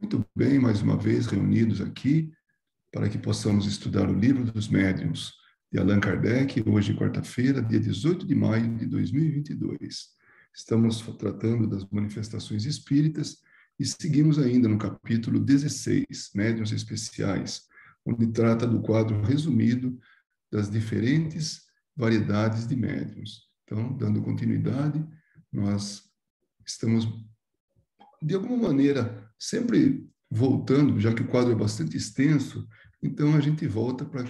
Muito bem, mais uma vez reunidos aqui para que possamos estudar o Livro dos Médiuns de Allan Kardec, hoje quarta-feira, dia 18 de maio de 2022. Estamos tratando das manifestações espíritas e seguimos ainda no capítulo 16, Médiuns Especiais, onde trata do quadro resumido das diferentes variedades de médiuns. Então, dando continuidade, nós estamos de alguma maneira, sempre voltando, já que o quadro é bastante extenso, então a gente volta para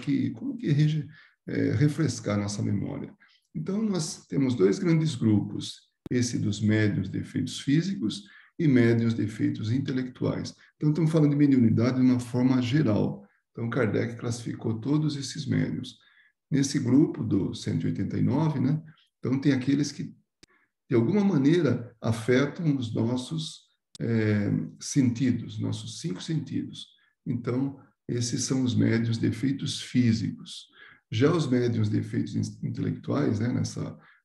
refrescar nossa memória. Então, nós temos dois grandes grupos, esse dos médiuns de efeitos físicos e médiuns de efeitos intelectuais. Então, estamos falando de mediunidade de uma forma geral. Então, Kardec classificou todos esses médiuns. Nesse grupo do 189, né? Então, tem aqueles que, de alguma maneira, afetam os nossos sentidos, nossos 5 sentidos. Então, esses são os médiuns de efeitos físicos. Já os médiuns de efeitos intelectuais, né,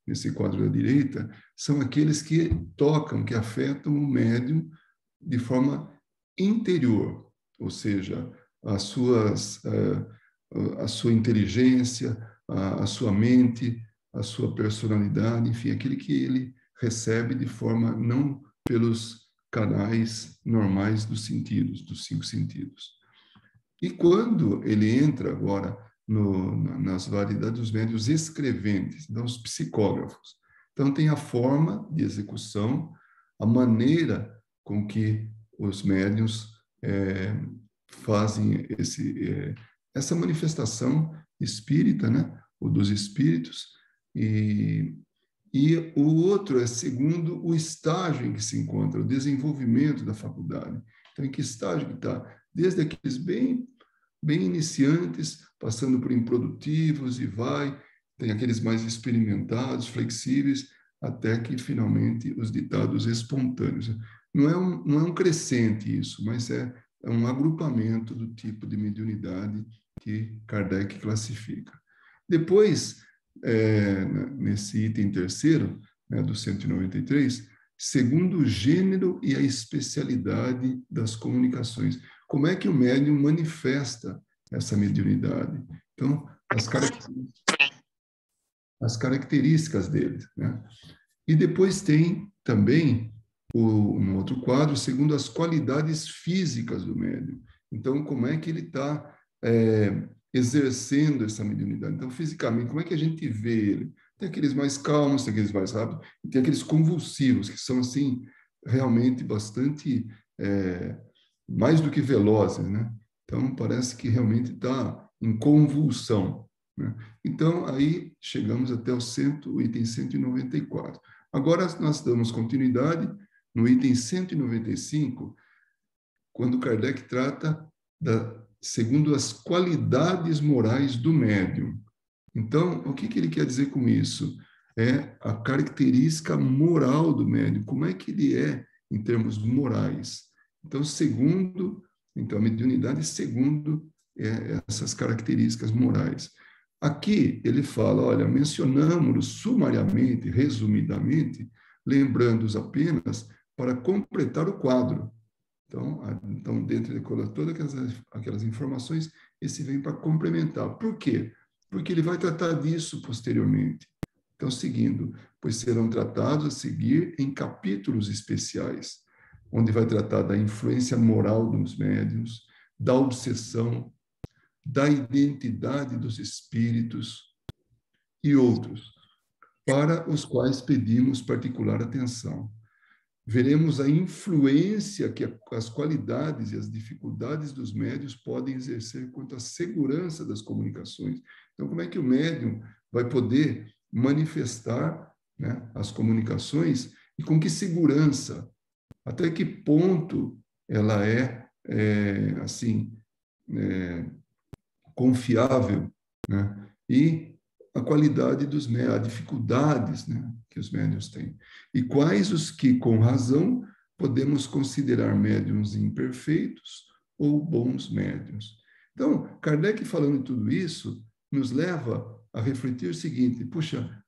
nesse quadro da direita, são aqueles que tocam, que afetam o médium de forma interior, ou seja, a sua inteligência, a sua mente, a sua personalidade, enfim, aquele que ele recebe de forma não pelos canais normais dos sentidos, dos 5 sentidos. E quando ele entra agora nas variedades dos médiuns escreventes, então os psicógrafos, então tem a forma de execução, a maneira com que os médiuns fazem essa manifestação espírita, né, ou dos espíritos, e o outro é segundo o estágio em que se encontra, o desenvolvimento da faculdade. Então, em que estágio que está? Desde aqueles bem iniciantes, passando por improdutivos e tem aqueles mais experimentados, flexíveis, até que, finalmente, os ditados espontâneos. Não é um crescente isso, mas é um agrupamento do tipo de mediunidade que Kardec classifica. Depois, nesse item terceiro, né, do 193, segundo o gênero e a especialidade das comunicações. Como é que o médium manifesta essa mediunidade? Então, as características dele, né? E depois tem também, no outro quadro, segundo as qualidades físicas do médium. Então, como é que ele está exercendo essa mediunidade? Então, fisicamente, como é que a gente vê ele? Tem aqueles mais calmos, tem aqueles mais rápidos, e tem aqueles convulsivos, que são, assim, realmente bastante, mais do que velozes, né? Então, parece que realmente está em convulsão, né? Então, aí chegamos até o item 194. Agora, nós damos continuidade no item 195, quando Kardec trata segundo as qualidades morais do médium. Então, o que ele quer dizer com isso? É a característica moral do médium, como é que ele é em termos morais. Então, a mediunidade segundo essas características morais. Aqui ele fala, olha, mencionamos sumariamente, resumidamente, lembrando-os apenas para completar o quadro. Então, dentro de todas aquelas informações, esse vem para complementar. Por quê? Porque ele vai tratar disso posteriormente. Então, seguindo, pois serão tratados a seguir em capítulos especiais, onde vai tratar da influência moral dos médiuns, da obsessão, da identidade dos espíritos e outros, para os quais pedimos particular atenção. Veremos a influência que as qualidades e as dificuldades dos médiuns podem exercer quanto à segurança das comunicações. Então, como é que o médium vai poder manifestar, né, as comunicações e com que segurança? Até que ponto ela confiável, né? E a qualidade dos médiuns, as dificuldades, né, que os médiuns têm. E quais os que, com razão, podemos considerar médiuns imperfeitos ou bons médiuns. Então, Kardec, falando tudo isso, nos leva a refletir o seguinte: puxa,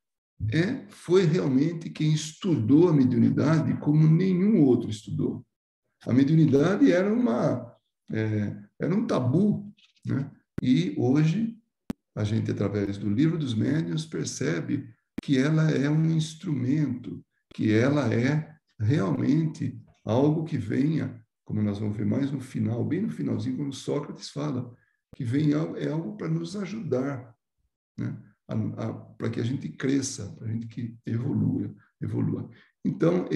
foi realmente quem estudou a mediunidade como nenhum outro estudou. A mediunidade era um tabu, né? E hoje, a gente, através do Livro dos Médiuns, percebe que ela é um instrumento, que ela é realmente algo que venha, como nós vamos ver mais no final, bem no finalzinho, quando Sócrates fala, que é algo para nos ajudar, né? Para que a gente cresça, para a gente que evolua. Então,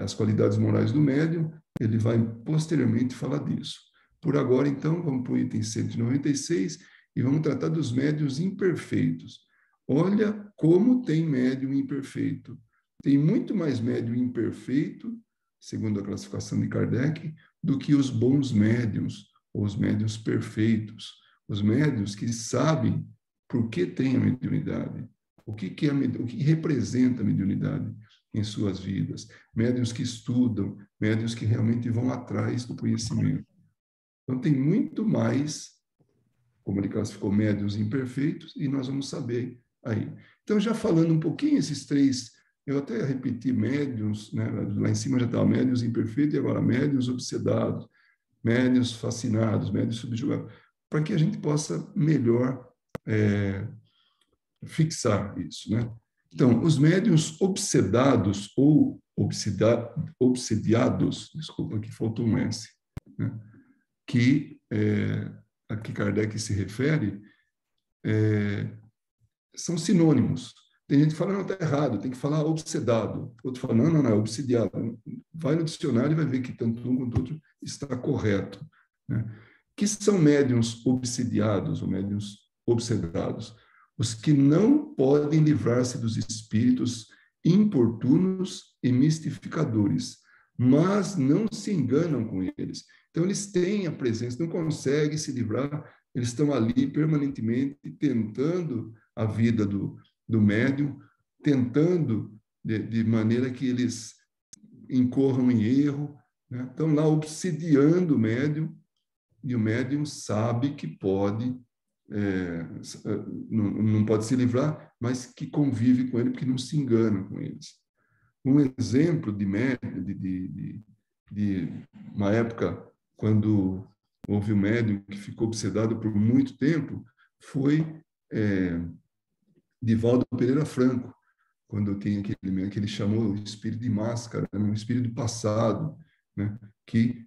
as qualidades morais do médium, ele vai posteriormente falar disso. Por agora, então, vamos para o item 196 e vamos tratar dos médiuns imperfeitos. Olha como tem médium imperfeito. Tem muito mais médium imperfeito, segundo a classificação de Kardec, do que os bons médiuns, ou os médiuns perfeitos. Os médiuns que sabem por que tem a mediunidade, o que representa a mediunidade em suas vidas. Médiuns que estudam, médiuns que realmente vão atrás do conhecimento. Então, tem muito mais, como ele classificou, médiuns imperfeitos, e nós vamos saber aí. Então, já falando um pouquinho esses três, eu até repeti médiuns, né? Lá em cima já estava médiuns imperfeitos, e agora médiuns obsedados, médiuns fascinados, médiuns subjugados, para que a gente possa melhor fixar isso, né? Então, os médiuns obsedados ou obsediados, desculpa, aqui faltou um S, né? Que a que Kardec se refere, são sinônimos. Tem gente que fala, não, está errado, tem que falar obsedado. Outro fala, não, é obsediado. Vai no dicionário e vai ver que tanto um quanto outro está correto, né? Que são médiuns obsediados ou médiuns obsedados? Os que não podem livrar-se dos espíritos importunos e mistificadores, mas não se enganam com eles. Então, eles têm a presença, não conseguem se livrar, eles estão ali permanentemente tentando a vida do médium, tentando de maneira que eles incorram em erro, né? Estão lá obsediando o médium, e o médium sabe que pode, não pode se livrar, mas que convive com ele, porque não se engana com eles. Um exemplo de médium, de uma época quando houve um médium que ficou obsedado por muito tempo, foi Divaldo Pereira Franco, quando tem aquele que ele chamou o espírito de máscara, né? Um espírito do passado, né? Que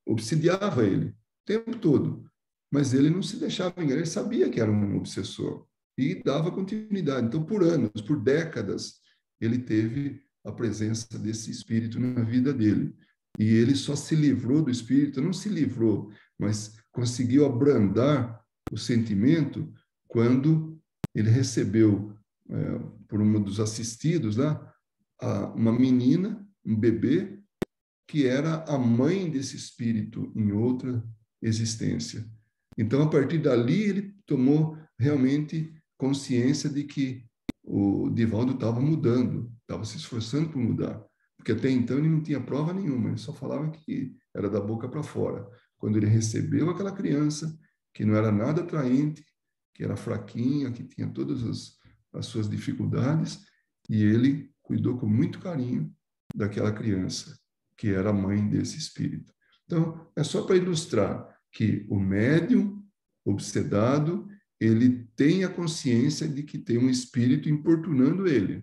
obsediava ele o tempo todo, mas ele não se deixava enganar, ele sabia que era um obsessor e dava continuidade. Então, por anos, por décadas, ele teve a presença desse espírito na vida dele. E ele só se livrou do espírito, não se livrou, mas conseguiu abrandar o sentimento quando ele recebeu, por um dos assistidos lá, uma menina, um bebê, que era a mãe desse espírito em outra existência. Então, a partir dali, ele tomou realmente consciência de que o Divaldo estava mudando, estava se esforçando por mudar, porque até então ele não tinha prova nenhuma, ele só falava que era da boca para fora. Quando ele recebeu aquela criança, que não era nada atraente, que era fraquinha, que tinha todas as suas dificuldades, e ele cuidou com muito carinho daquela criança, que era a mãe desse espírito. Então, é só para ilustrar que o médium obsedado, ele tem a consciência de que tem um espírito importunando ele,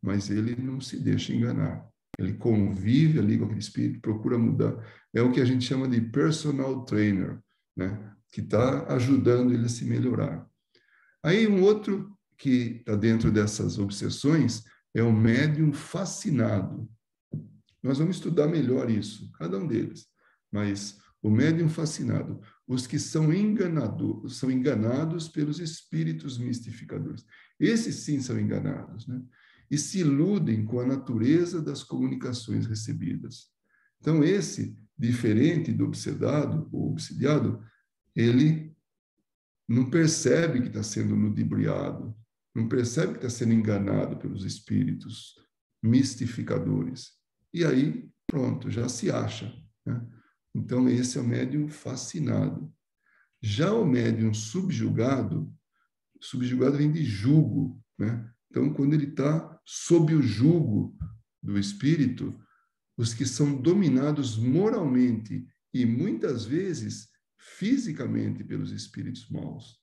mas ele não se deixa enganar. Ele convive ali com aquele espírito, procura mudar. É o que a gente chama de personal trainer, né? Que está ajudando ele a se melhorar. Aí um outro que está dentro dessas obsessões é o médium fascinado. Nós vamos estudar melhor isso, cada um deles. Mas o médium fascinado, os que são enganados pelos espíritos mistificadores. Esses sim são enganados, né? E se iludem com a natureza das comunicações recebidas. Então, esse, diferente do obsedado ou obsidiado, ele não percebe que está sendo ludibriado, não percebe que está sendo enganado pelos espíritos mistificadores. E aí, pronto, já se acha, né? Então, esse é o médium fascinado. Já o médium subjugado vem de jugo, né? Então, quando ele está sob o jugo do espírito, os que são dominados moralmente e muitas vezes fisicamente pelos espíritos maus.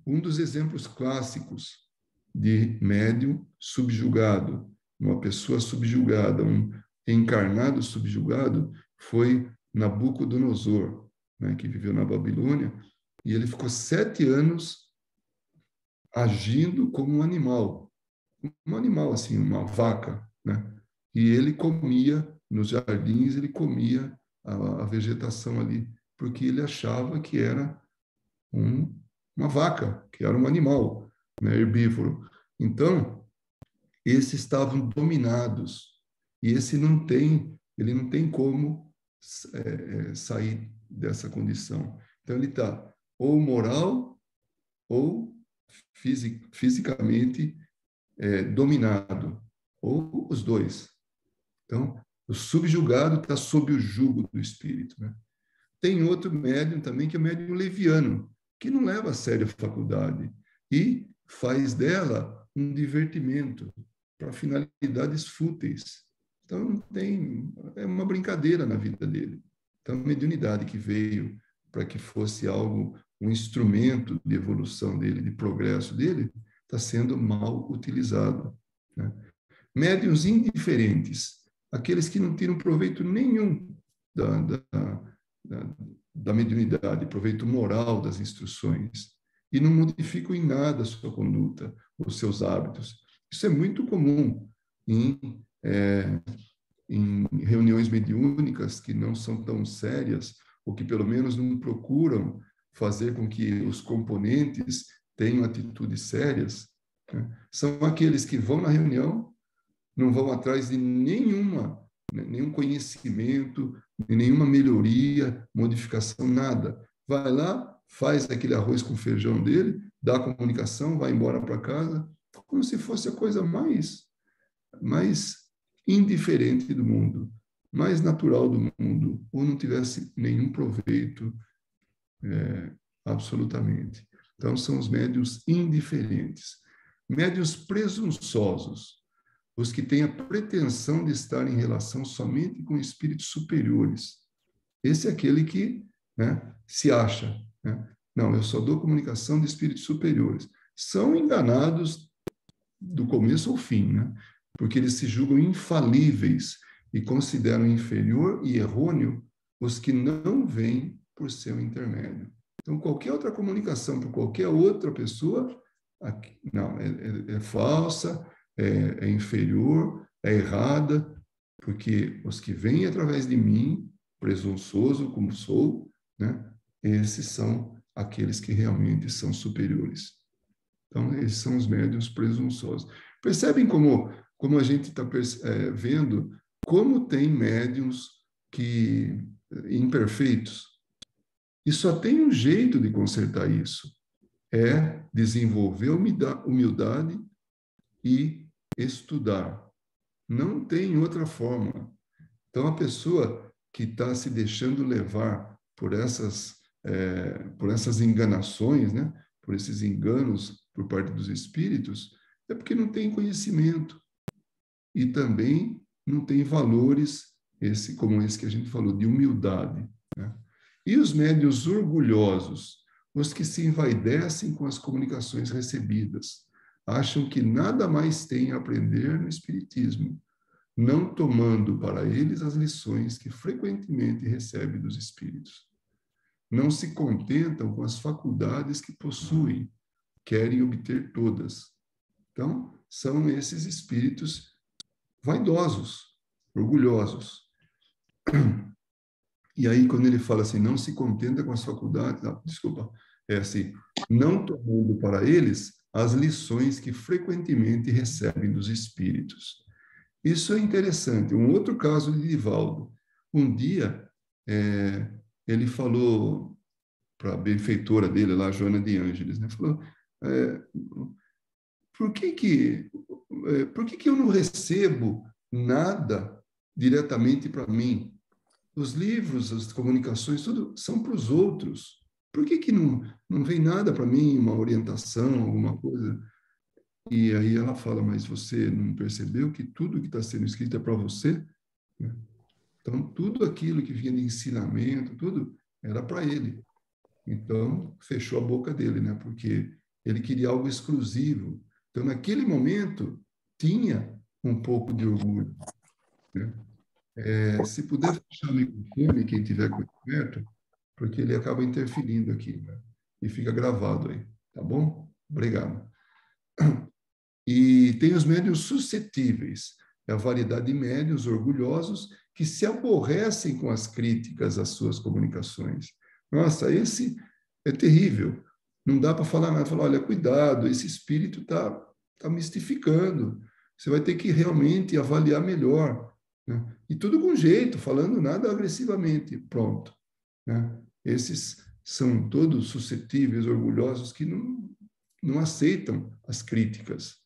Um dos exemplos clássicos de médium subjugado, uma pessoa subjugada, um encarnado subjugado, foi Nabucodonosor, né, que viveu na Babilônia, e ele ficou 7 anos agindo como um animal assim, uma vaca, né? E ele comia nos jardins, ele comia a vegetação ali, porque ele achava que era uma vaca, que era um animal, né, herbívoro. Então, esses estavam dominados, e ele não tem como sair dessa condição. Então, ele está ou moral ou fisicamente dominado, ou os dois. Então, o subjugado está sob o jugo do espírito, né? Tem outro médium também, que é o médium leviano, que não leva a sério a faculdade e faz dela um divertimento para finalidades fúteis. Então, é uma brincadeira na vida dele. Então, a mediunidade que veio para que fosse algo, um instrumento de evolução dele, de progresso dele, está sendo mal utilizado, né? Médiuns indiferentes, aqueles que não tiram proveito nenhum da, da mediunidade, proveito moral das instruções, e não modificam em nada a sua conduta, os seus hábitos. Isso é muito comum em reuniões mediúnicas que não são tão sérias, ou que pelo menos não procuram fazer com que os componentes tenham atitudes sérias, né? São aqueles que vão na reunião, não vão atrás de nenhum conhecimento, de nenhuma melhoria, modificação, nada. Vai lá, faz aquele arroz com feijão dele, dá a comunicação, vai embora para casa, como se fosse a coisa mais indiferente do mundo, mais natural do mundo, ou não tivesse nenhum proveito, absolutamente. Então, são os médiuns indiferentes. Médiuns presunçosos, os que têm a pretensão de estar em relação somente com espíritos superiores. Esse é aquele que, né, se acha, né? Não, eu só dou comunicação de espíritos superiores. São enganados do começo ao fim, né? Porque eles se julgam infalíveis e consideram inferior e errôneo os que não vêm por seu intermédio. Então, qualquer outra comunicação por qualquer outra pessoa, não, é falsa, é inferior, é errada, porque os que vêm através de mim, presunçoso como sou, né, esses são aqueles que realmente são superiores. Então, esses são os médiuns presunçosos. Percebem como a gente está vendo como tem médiuns imperfeitos? E só tem um jeito de consertar isso, é desenvolver humildade e estudar. Não tem outra forma. Então, a pessoa que está se deixando levar por essas enganações, né? Por esses enganos por parte dos espíritos, é porque não tem conhecimento e também não tem valores como esse que a gente falou, de humildade, né? E os médiuns orgulhosos, os que se envaidecem com as comunicações recebidas, acham que nada mais têm a aprender no espiritismo, não tomando para eles as lições que frequentemente recebem dos espíritos. Não se contentam com as faculdades que possuem, querem obter todas. Então, são esses espíritos vaidosos, orgulhosos. E aí, quando ele fala assim, não se contenta com as faculdades, desculpa, é assim, não tomando para eles as lições que frequentemente recebem dos espíritos. Isso é interessante. Um outro caso de Divaldo. Um dia, ele falou para a benfeitora dele, lá, Joana de Ângeles, né? Falou, por que eu não recebo nada diretamente para mim? Os livros, as comunicações, tudo são para os outros. Por que não vem nada para mim, uma orientação, alguma coisa? E aí ela fala, mas você não percebeu que tudo que está sendo escrito é para você? né? Então, tudo aquilo que vinha de ensinamento, tudo era para ele. Então, fechou a boca dele, né? Porque ele queria algo exclusivo. Então, naquele momento, tinha um pouco de orgulho, né? Se puder fechar o microfone, quem tiver perto, porque ele acaba interferindo aqui, né? E fica gravado aí, tá bom? Obrigado. E tem os médiuns suscetíveis, é a variedade de médiuns orgulhosos que se aborrecem com as críticas às suas comunicações. Nossa, esse é terrível. Não dá para falar nada. Falar, olha, cuidado, esse espírito tá mistificando. Você vai ter que realmente avaliar melhor, né? E tudo com jeito, falando nada agressivamente. Pronto, né? Esses são todos suscetíveis, orgulhosos, que não aceitam as críticas,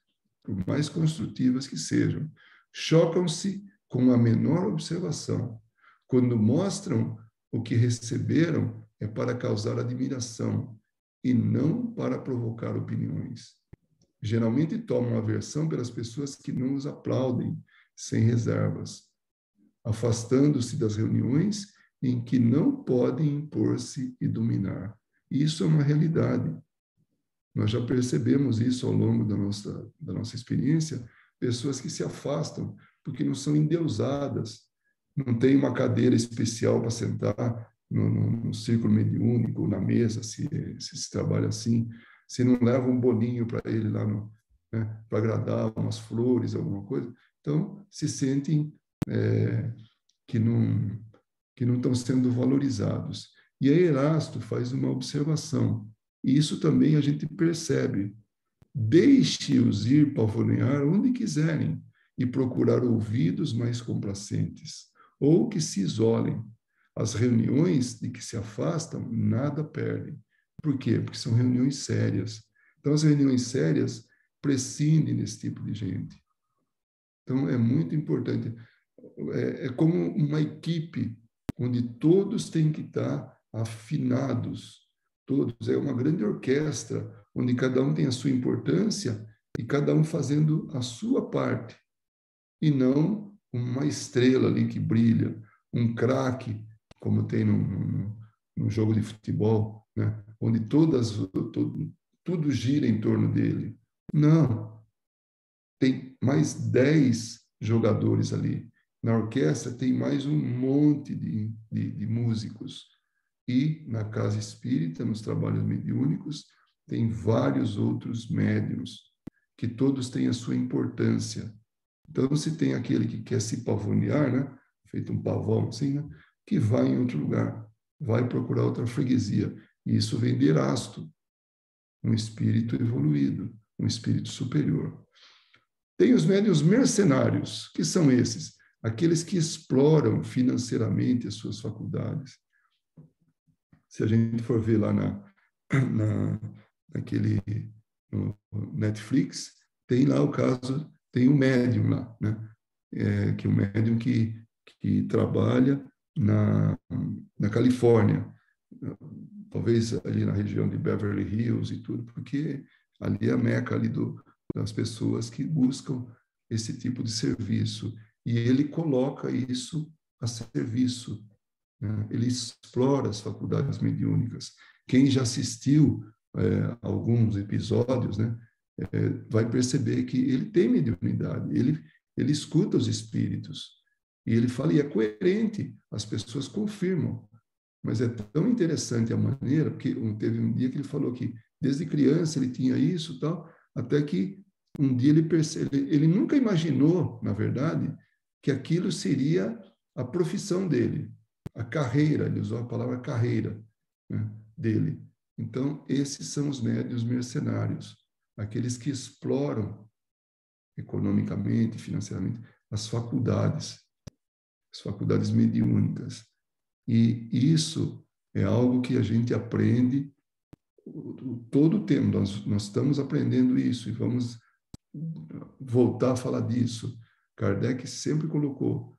por mais construtivas que sejam. Chocam-se com a menor observação. Quando mostram o que receberam, é para causar admiração e não para provocar opiniões. Geralmente tomam aversão pelas pessoas que não os aplaudem sem reservas, afastando-se das reuniões em que não podem impor-se e dominar. Isso é uma realidade. Nós já percebemos isso ao longo da nossa experiência, pessoas que se afastam porque não são endeusadas, não tem uma cadeira especial para sentar no círculo mediúnico, na mesa, se trabalha assim, se não leva um bolinho para ele lá, né, para agradar, umas flores, alguma coisa, então se sentem que não estão sendo valorizados. E aí Erasto faz uma observação, e isso também a gente percebe. Deixe-os ir pavonear onde quiserem e procurar ouvidos mais complacentes, ou que se isolem. As reuniões de que se afastam nada perdem. Por quê? Porque são reuniões sérias. Então, as reuniões sérias prescindem desse tipo de gente. Então, é muito importante. É como uma equipe onde todos têm que estar afinados, todos. É uma grande orquestra, onde cada um tem a sua importância e cada um fazendo a sua parte, e não uma estrela ali que brilha, um craque, como tem no jogo de futebol, né? Onde tudo gira em torno dele. Não, tem mais 10 jogadores ali. Na orquestra tem mais um monte de músicos. E na casa espírita, nos trabalhos mediúnicos, tem vários outros médiuns, que todos têm a sua importância. Então, se tem aquele que quer se pavonear, né? Feito um pavão assim, né? Que vai em outro lugar, vai procurar outra freguesia. E isso vem de Erasto, um espírito evoluído, um espírito superior. Tem os médiuns mercenários, que são esses, aqueles que exploram financeiramente as suas faculdades. Se a gente for ver lá naquele no Netflix, tem lá o caso, tem um médium lá, né? Que é um médium que trabalha na Califórnia, talvez ali na região de Beverly Hills e tudo, porque ali é a meca ali das pessoas que buscam esse tipo de serviço. E ele coloca isso a serviço, né? Ele explora as faculdades mediúnicas. Quem já assistiu alguns episódios, né, vai perceber que ele tem mediunidade, ele escuta os espíritos, e ele fala, e é coerente, as pessoas confirmam. Mas é tão interessante a maneira, porque teve um dia que ele falou que desde criança ele tinha isso, tal, até que um dia ele nunca imaginou, na verdade, que aquilo seria a profissão dele, a carreira, ele usou a palavra carreira, né, dele. Então, esses são os médiuns mercenários, aqueles que exploram economicamente, financeiramente, as faculdades mediúnicas. E isso é algo que a gente aprende todo o tempo. Nós estamos aprendendo isso e vamos voltar a falar disso. Kardec sempre colocou: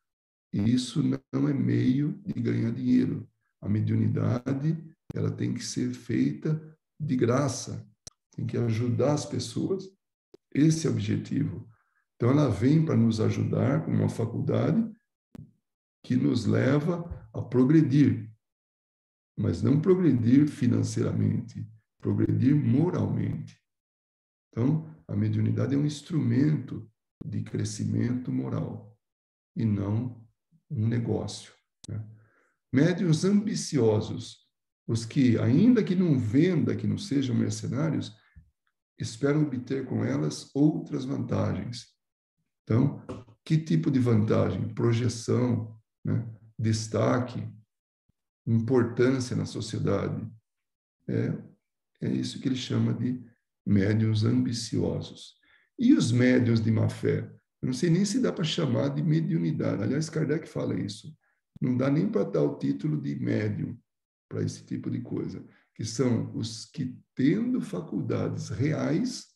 isso não é meio de ganhar dinheiro. A mediunidade, ela tem que ser feita de graça, tem que ajudar as pessoas. Esse é o objetivo. Então, ela vem para nos ajudar com uma faculdade, que nos leva a progredir, mas não progredir financeiramente, progredir moralmente. Então, a mediunidade é um instrumento de crescimento moral e não um negócio, né? Médiuns ambiciosos, os que, ainda que não venda, que não sejam mercenários, esperam obter com elas outras vantagens. Então, que tipo de vantagem? Projeção, né? Destaque, importância na sociedade. É isso que ele chama de médiuns ambiciosos. E os médiuns de má fé? Eu não sei nem se dá para chamar de mediunidade. Aliás, Kardec fala isso. Não dá nem para dar o título de médium para esse tipo de coisa, que são os que, tendo faculdades reais,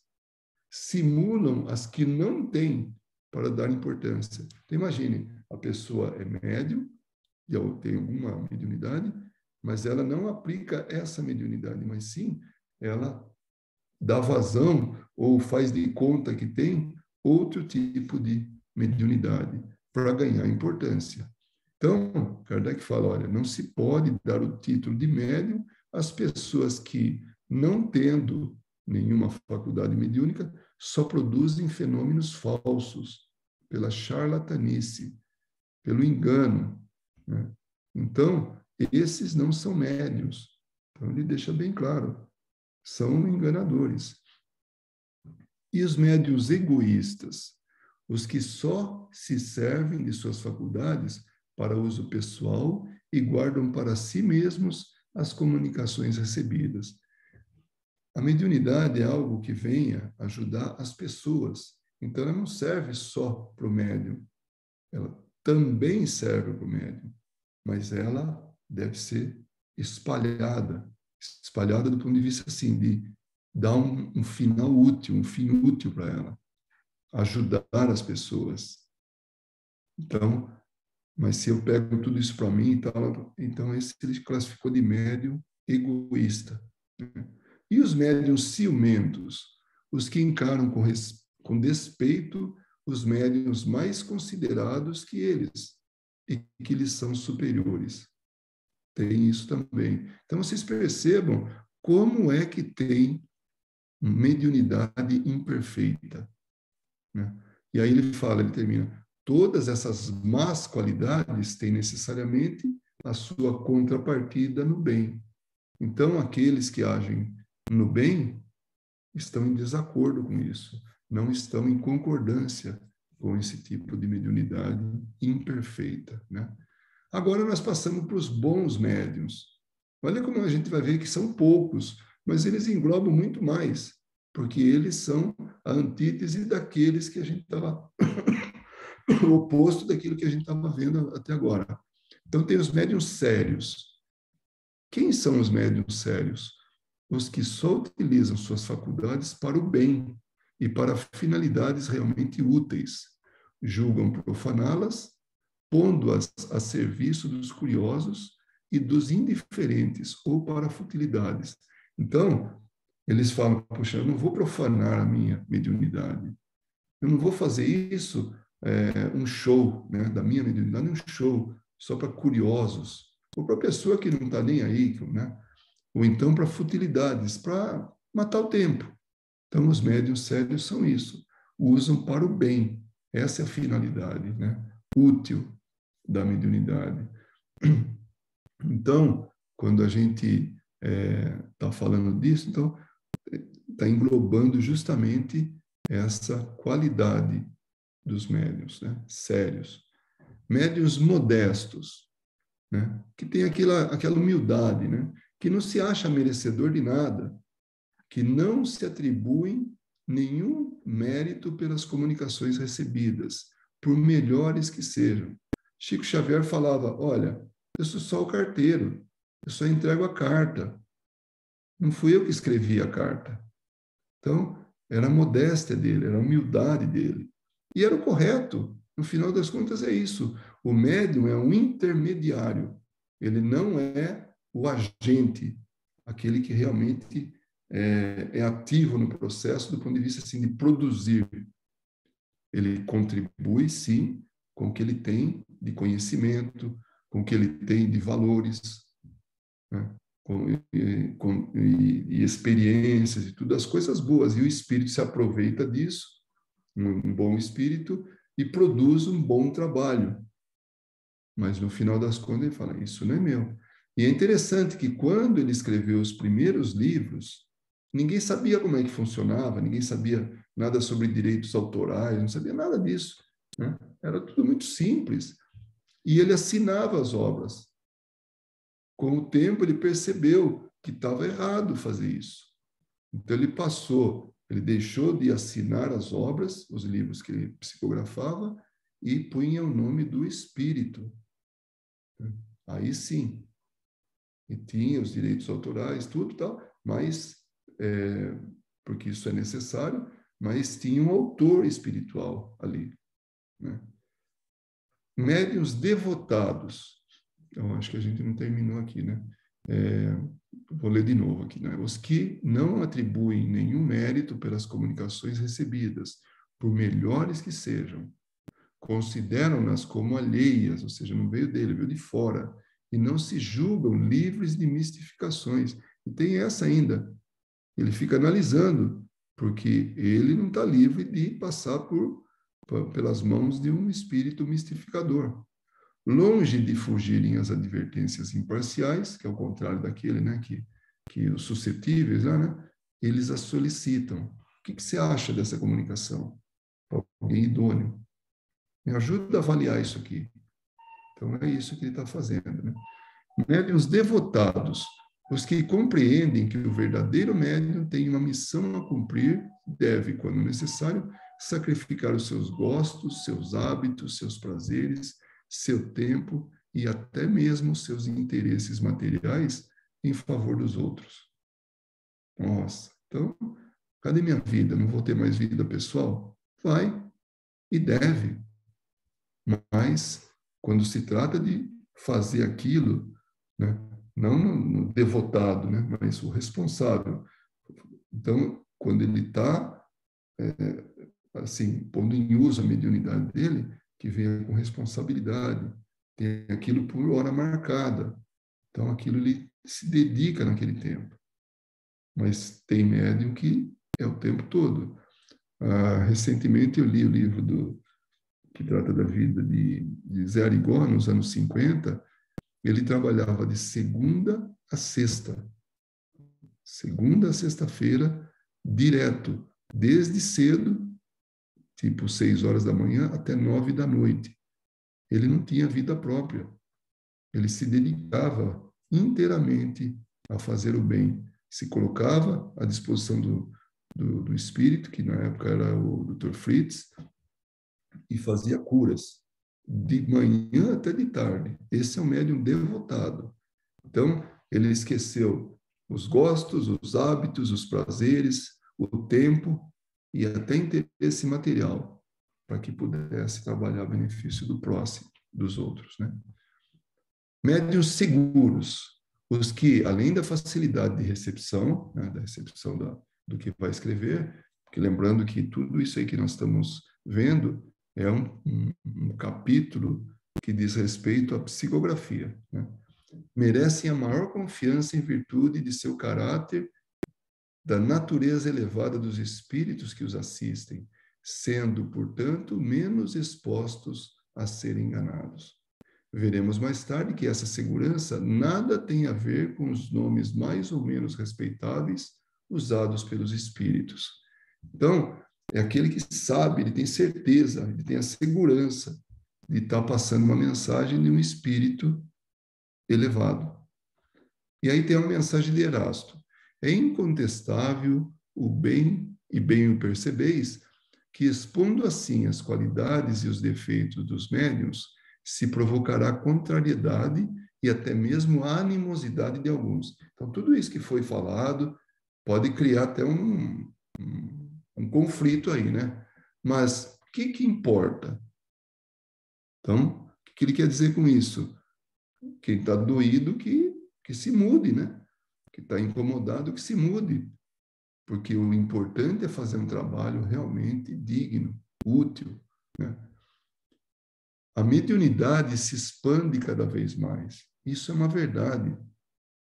simulam as que não têm para dar importância. Então, imagine, a pessoa é médium, e tem alguma mediunidade, mas ela não aplica essa mediunidade, mas sim ela dá vazão ou faz de conta que tem outro tipo de mediunidade para ganhar importância. Então, Kardec fala, olha, não se pode dar o título de médium às pessoas que, não tendo nenhuma faculdade mediúnica, só produzem fenômenos falsos, pela charlatanice, pelo engano, né? Então, esses não são médiuns. Então, ele deixa bem claro, são enganadores. E os médiuns egoístas, os que só se servem de suas faculdades para uso pessoal e guardam para si mesmos as comunicações recebidas. A mediunidade é algo que venha ajudar as pessoas. Então, ela não serve só para o médium, ela também serve para o médium, mas ela deve ser espalhada, espalhada do ponto de vista assim, de dar um final útil, um fim útil para ela, ajudar as pessoas. Então, mas se eu pego tudo isso para mim, então esse ele classificou de médium egoísta. E os médiuns ciumentos, os que encaram com despeito os médiuns mais considerados que eles e que lhes são superiores. Tem isso também. Então, vocês percebam como é que tem mediunidade imperfeita, né? E aí ele fala, ele termina, todas essas más qualidades têm necessariamente a sua contrapartida no bem. Então, aqueles que agem no bem estão em desacordo com isso, não estão em concordância com esse tipo de mediunidade imperfeita, né? Agora nós passamos para os bons médiuns. Olha como a gente vai ver que são poucos, mas eles englobam muito mais, porque eles são a antítese daqueles que a gente estava, o oposto daquilo que a gente estava vendo até agora. Então tem os médiuns sérios. Quem são os médiuns sérios? Os que só utilizam suas faculdades para o bem e para finalidades realmente úteis. Julgam profaná-las, pondo-as a serviço dos curiosos e dos indiferentes, ou para futilidades. Então, eles falam, poxa, eu não vou profanar a minha mediunidade. Eu não vou fazer isso, um show, né, da minha mediunidade, um show só para curiosos, ou para pessoa que não está nem aí, né? Ou então para futilidades, para matar o tempo. Então, os médiuns sérios são isso, usam para o bem. Essa é a finalidade, né? Útil da mediunidade. Então, quando a gente está falando disso, então está englobando justamente essa qualidade dos médiuns, né? Sérios. Médiuns modestos, né? Que tem aquela humildade, né? Que não se acha merecedor de nada, que não se atribuem nenhum mérito pelas comunicações recebidas, por melhores que sejam. Chico Xavier falava, olha, eu sou só o carteiro, eu só entrego a carta. Não fui eu que escrevi a carta. Então, era a modéstia dele, era a humildade dele. E era o correto. No final das contas, é isso. O médium é um intermediário. Ele não é o agente, aquele que realmente é ativo no processo do ponto de vista assim, de produzir. Ele contribui, sim, com o que ele tem de conhecimento, com o que ele tem de valores, né? E experiências e tudo, as coisas boas. E o espírito se aproveita disso, um bom espírito, e produz um bom trabalho. Mas no final das contas ele fala, isso não é meu. E é interessante que quando ele escreveu os primeiros livros, ninguém sabia como é que funcionava, ninguém sabia nada sobre direitos autorais, não sabia nada disso, né? Era tudo muito simples. E ele assinava as obras. Com o tempo ele percebeu que estava errado fazer isso. Então ele deixou de assinar as obras, os livros que ele psicografava, e punha o nome do espírito. Aí sim, e tinha os direitos autorais, tudo tal, mas, porque isso é necessário, mas tinha um autor espiritual ali, né? Médiuns devotados. Então, acho que a gente não terminou aqui, né? Vou ler de novo aqui, né? Os que não atribuem nenhum mérito pelas comunicações recebidas, por melhores que sejam, consideram-nas como alheias, ou seja, não veio dele, veio de fora, e não se julgam livres de mistificações. E tem essa ainda, ele fica analisando, porque ele não está livre de passar pelas mãos de um espírito mistificador. Longe de fugirem às advertências imparciais, que é o contrário daquele, né, que os suscetíveis, né, eles as solicitam. O que você acha dessa comunicação? Alguém idôneo. Me ajuda a avaliar isso aqui. Então, é isso que ele está fazendo, né? Médiuns devotados, os que compreendem que o verdadeiro médium tem uma missão a cumprir, deve, quando necessário, sacrificar os seus gostos, seus hábitos, seus prazeres, seu tempo e até mesmo os seus interesses materiais em favor dos outros. Nossa, então, cadê minha vida? Não vou ter mais vida pessoal? Vai e deve. Mas, quando se trata de fazer aquilo, né, não no devotado, né, mas o responsável. Então, quando ele está, assim, pondo em uso a mediunidade dele, que venha com responsabilidade, tem aquilo por hora marcada. Então, aquilo ele se dedica naquele tempo. Mas tem médium que é o tempo todo. Recentemente eu li o livro que trata da vida de Zé Arigó, nos anos 50. Ele trabalhava de segunda a sexta-feira, direto, desde cedo, tipo 6 horas da manhã, até 9 da noite. Ele não tinha vida própria. Ele se dedicava inteiramente a fazer o bem. Se colocava à disposição do espírito, que na época era o Dr. Fritz, e fazia curas, de manhã até de tarde. Esse é um médium devotado. Então, ele esqueceu os gostos, os hábitos, os prazeres, o tempo e até interesse material, para que pudesse trabalhar a benefício do próximo, dos outros, né? Médiuns seguros, os que, além da facilidade de recepção, né, da recepção do que vai escrever, porque lembrando que tudo isso aí que nós estamos vendo é um capítulo que diz respeito à psicografia, né? Merecem a maior confiança em virtude de seu caráter, da natureza elevada dos espíritos que os assistem, sendo, portanto, menos expostos a serem enganados. Veremos mais tarde que essa segurança nada tem a ver com os nomes mais ou menos respeitáveis usados pelos espíritos. Então, é aquele que sabe, ele tem certeza, ele tem a segurança de estar passando uma mensagem de um espírito elevado. E aí tem uma mensagem de Erasto. É incontestável o bem, e bem o percebeis, que expondo assim as qualidades e os defeitos dos médiuns, se provocará contrariedade e até mesmo a animosidade de alguns. Então, tudo isso que foi falado pode criar até um conflito aí, né? Mas o que importa? Então, o que ele quer dizer com isso? Quem está doído, que se mude, né? Que está incomodado, que se mude. Porque o importante é fazer um trabalho realmente digno, útil, né? a mediunidade se expande cada vez mais. Isso é uma verdade.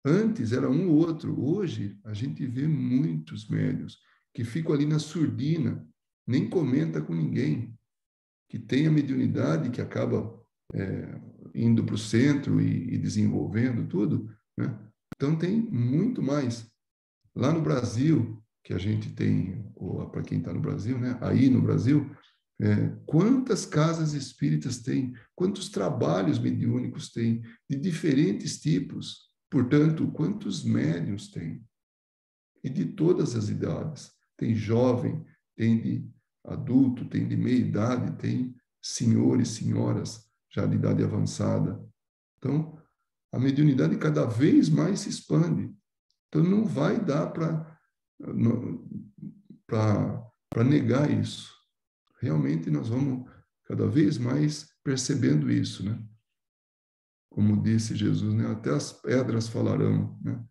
Antes era um ou outro. Hoje, a gente vê muitos médiuns que ficam ali na surdina, nem comenta com ninguém, que tem a mediunidade, que acaba indo para o centro e desenvolvendo tudo, né? Então, tem muito mais. Lá no Brasil, que a gente tem, para quem está no Brasil, né? Aí no Brasil, quantas casas espíritas tem, quantos trabalhos mediúnicos tem, de diferentes tipos. Portanto, quantos médiuns tem? E de todas as idades. Tem jovem, tem de adulto, tem de meia idade, tem senhores, senhoras já de idade avançada. Então, a mediunidade cada vez mais se expande. Então, não vai dar para negar isso. Realmente, nós vamos cada vez mais percebendo isso, né? Como disse Jesus, né? Até as pedras falarão, né?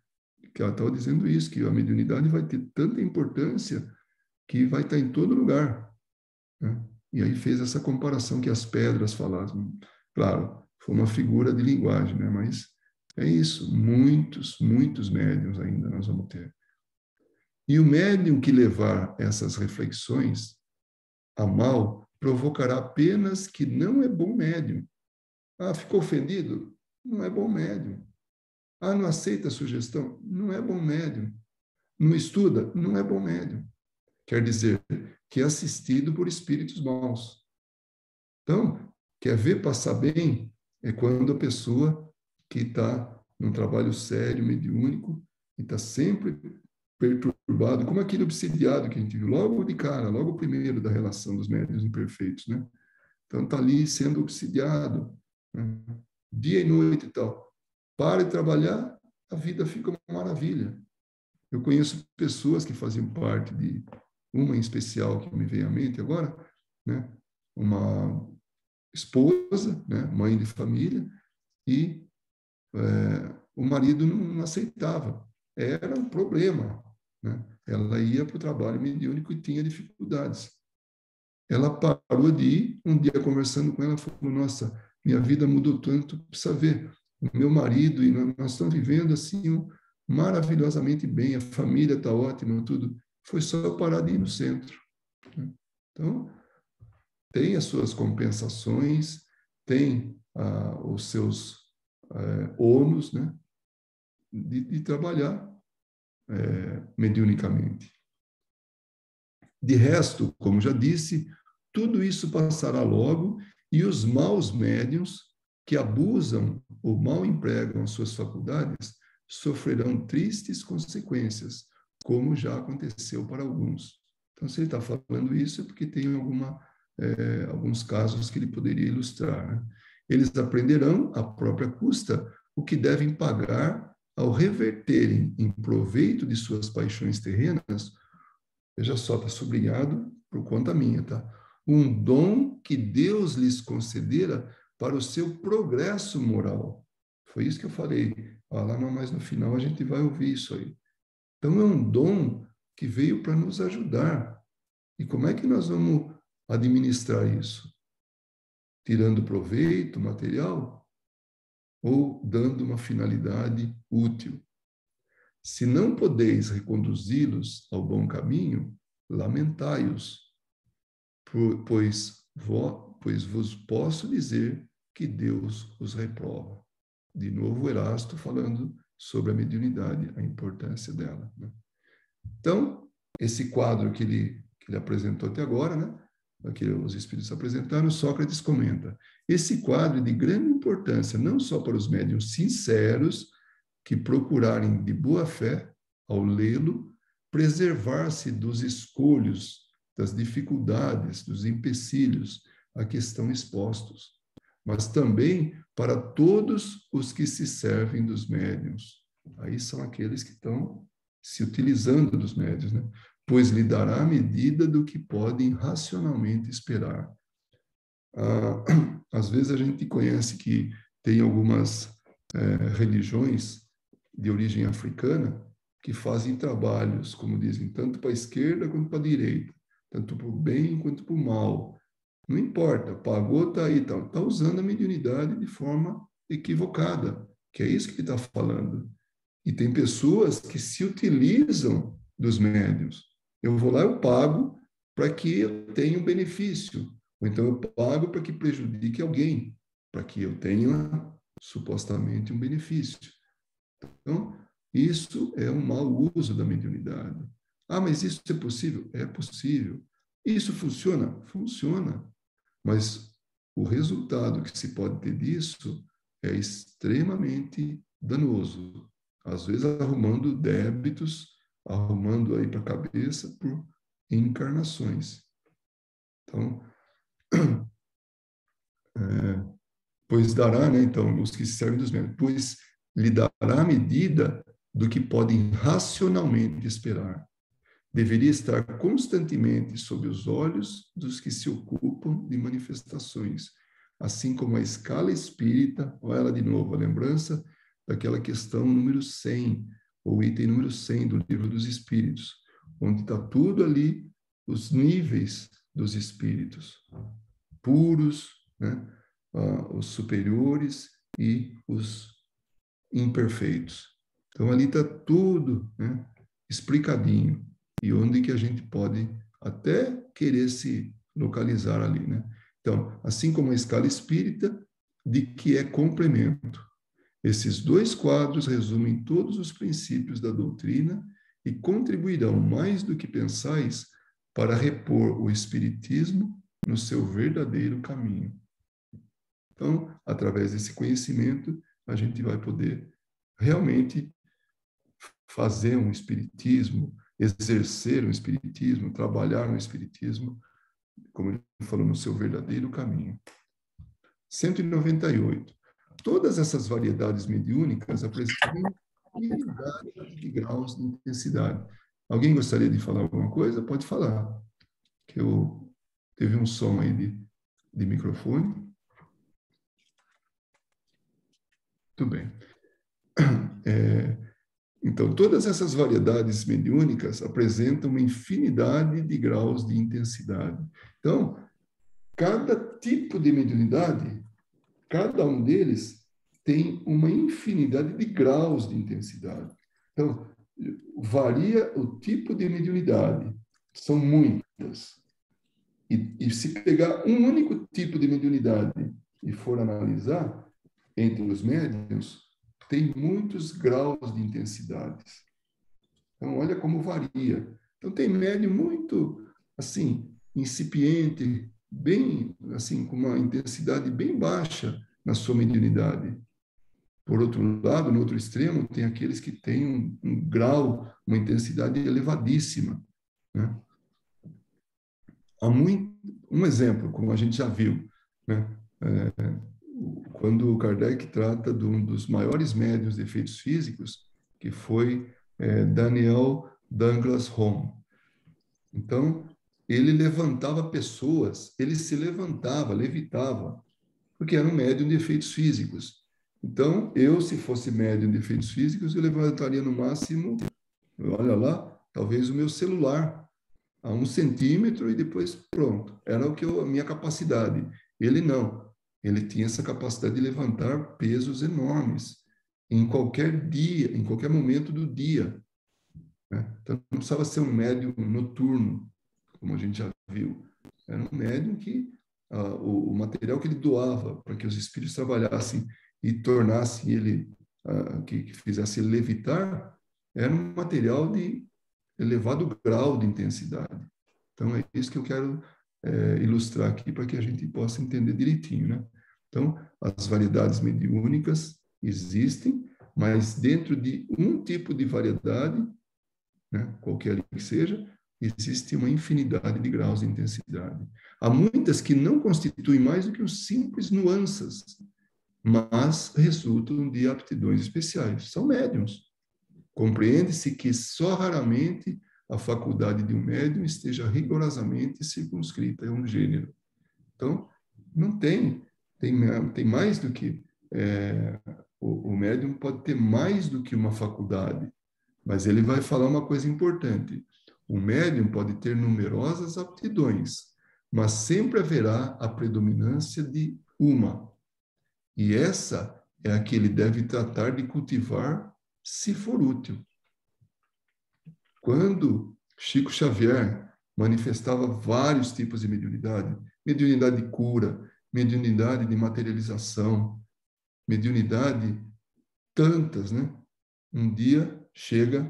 Que ela estava dizendo isso, que a mediunidade vai ter tanta importância que vai estar em todo lugar, né? E aí fez essa comparação que as pedras falassem. Claro, foi uma figura de linguagem, né? Mas é isso, muitos, muitos médiuns ainda nós vamos ter. E o médium que levar essas reflexões a mal provocará apenas que não é bom médium. Ah, ficou ofendido? Não é bom médium. Ah, não aceita a sugestão? Não é bom médium. Não estuda? Não é bom médium. Quer dizer que é assistido por espíritos maus. Então, quer ver passar bem é quando a pessoa que está num trabalho sério, mediúnico, e está sempre perturbado, como aquele obsidiado que a gente viu logo de cara, logo o primeiro da relação dos médiuns imperfeitos, né? Então, está ali sendo obsidiado, né? Dia e noite e tal. Para de trabalhar, a vida fica uma maravilha. Eu conheço pessoas que faziam parte de uma em especial que me veio à mente agora, né? Uma esposa, né? Mãe de família, e o marido não aceitava. Era um problema, né? Ela ia para o trabalho mediúnico e tinha dificuldades. Ela parou de ir, um dia conversando com ela, falou, nossa, minha vida mudou tanto, precisa ver, o meu marido e nós estamos vivendo assim maravilhosamente bem, a família está ótima, tudo. Foi só parar de ir no centro, né? Então, tem as suas compensações, tem os seus ônus, né, de trabalhar mediunicamente. De resto, como já disse, tudo isso passará logo e os maus médiuns que abusam ou mal empregam as suas faculdades sofrerão tristes consequências, como já aconteceu para alguns. Então, se ele está falando isso é porque tem alguns casos que ele poderia ilustrar, né? Eles aprenderão à própria custa o que devem pagar ao reverterem em proveito de suas paixões terrenas. Veja só, está sublinhado por conta minha, tá? Um dom que Deus lhes concedera para o seu progresso moral. Foi isso que eu falei. Lá mais no final a gente vai ouvir isso aí. Então é um dom que veio para nos ajudar. E como é que nós vamos administrar isso? Tirando proveito material ou dando uma finalidade útil? Se não podeis reconduzi-los ao bom caminho, lamentai-os, pois vos posso dizer que Deus os reprova. De novo, Erasto falando sobre a mediunidade, a importância dela, né? Então, esse quadro que ele apresentou até agora, né, que os espíritos apresentaram, Sócrates comenta. Esse quadro é de grande importância, não só para os médiuns sinceros, que procurarem de boa fé, ao lê-lo, preservar-se dos escolhos, das dificuldades, dos empecilhos a que estão expostos, mas também para todos os que se servem dos médiuns. Aí são aqueles que estão se utilizando dos médiuns, né? Pois lhe dará a medida do que podem racionalmente esperar. Às vezes a gente conhece que tem algumas religiões de origem africana que fazem trabalhos, como dizem, tanto para a esquerda quanto para a direita, tanto para o bem quanto para o mal. Não importa, pagou, está aí, tá usando a mediunidade de forma equivocada, que é isso que ele está falando. E tem pessoas que se utilizam dos médiuns. Eu vou lá, eu pago para que eu tenha um benefício. Ou então eu pago para que prejudique alguém, para que eu tenha supostamente um benefício. Então, isso é um mau uso da mediunidade. Ah, mas isso é possível? É possível. Isso funciona? Funciona. Mas o resultado que se pode ter disso é extremamente danoso. Às vezes arrumando débitos, arrumando aí para a cabeça por encarnações. Então, pois dará, né, então, os que se servem dos médios, pois lhe dará a medida do que podem racionalmente esperar. Deveria estar constantemente sob os olhos dos que se ocupam de manifestações, assim como a escala espírita, olha ela de novo, a lembrança daquela questão número 100, ou item número 100 do Livro dos Espíritos, onde está tudo ali, os níveis dos espíritos, puros, né? Os superiores e os imperfeitos. Então, ali está tudo, né, explicadinho, e onde que a gente pode até querer se localizar ali, né? Então, assim como a escala espírita, de que é complemento. Esses dois quadros resumem todos os princípios da doutrina e contribuirão mais do que pensais para repor o espiritismo no seu verdadeiro caminho. Então, através desse conhecimento, a gente vai poder realmente fazer um espiritismo, exercer um espiritismo, trabalhar no espiritismo, como ele falou, no seu verdadeiro caminho. 198. Todas essas variedades mediúnicas apresentam infinidade de graus de intensidade. Alguém gostaria de falar alguma coisa? Pode falar. Que eu teve um som aí de microfone. Muito bem. Então, todas essas variedades mediúnicas apresentam uma infinidade de graus de intensidade. Então, cada tipo de mediunidade, cada um deles tem uma infinidade de graus de intensidade. Então, varia o tipo de mediunidade, são muitas. E se pegar um único tipo de mediunidade e for analisar entre os médiuns, tem muitos graus de intensidades. Então, olha como varia. Então, tem médium muito, assim, incipiente, bem, assim, com uma intensidade bem baixa na sua mediunidade. Por outro lado, no outro extremo, tem aqueles que têm um grau, uma intensidade elevadíssima, né? Há um exemplo, como a gente já viu, né? Quando o Kardec trata de um dos maiores médiuns de efeitos físicos, que foi Daniel Douglas Home. Então, ele levantava pessoas, ele se levantava, levitava, porque era um médium de efeitos físicos. Então, eu, se fosse médium de efeitos físicos, eu levantaria no máximo, olha lá, talvez o meu celular, a 1 centímetro e depois pronto. Era a minha capacidade. Ele não. Ele tinha essa capacidade de levantar pesos enormes em qualquer dia, em qualquer momento do dia, né? Então, não precisava ser um médium noturno, como a gente já viu. Era um médium que o material que ele doava para que os espíritos trabalhassem e tornassem ele, que fizesse ele levitar, era um material de elevado grau de intensidade. Então, é isso que eu quero ilustrar aqui para que a gente possa entender direitinho, né? Então, as variedades mediúnicas existem, mas dentro de um tipo de variedade, né, qualquer que seja, existe uma infinidade de graus de intensidade. Há muitas que não constituem mais do que os simples nuances, mas resultam de aptidões especiais. São médiums. Compreende-se que só raramente a faculdade de um médium esteja rigorosamente circunscrita a um gênero. Então, não tem mais do que o médium pode ter mais do que uma faculdade, mas ele vai falar uma coisa importante. O médium pode ter numerosas aptidões, mas sempre haverá a predominância de uma. E essa é a que ele deve tratar de cultivar, se for útil. Quando Chico Xavier manifestava vários tipos de mediunidade de cura, mediunidade de materialização, mediunidade tantas, né? Um dia chega,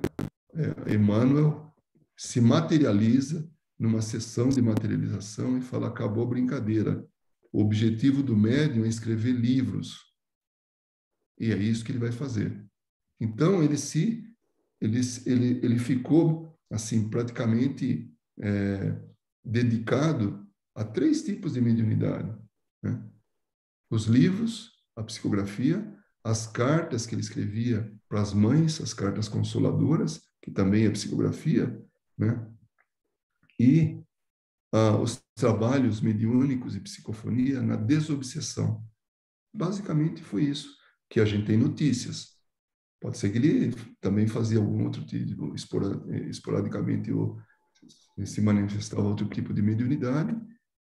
Emmanuel se materializa numa sessão de materialização e fala: acabou a brincadeira. O objetivo do médium é escrever livros. E é isso que ele vai fazer. Então, ele ficou, assim, praticamente dedicado a 3 tipos de mediunidade, né? Os livros, a psicografia, as cartas que ele escrevia para as mães, as cartas consoladoras, que também é psicografia, né? E os trabalhos mediúnicos e psicofonia na desobsessão. Basicamente foi isso que a gente tem notícias. Pode ser que ele também fazia algum outro tipo, esporadicamente, ou se manifestava outro tipo de mediunidade,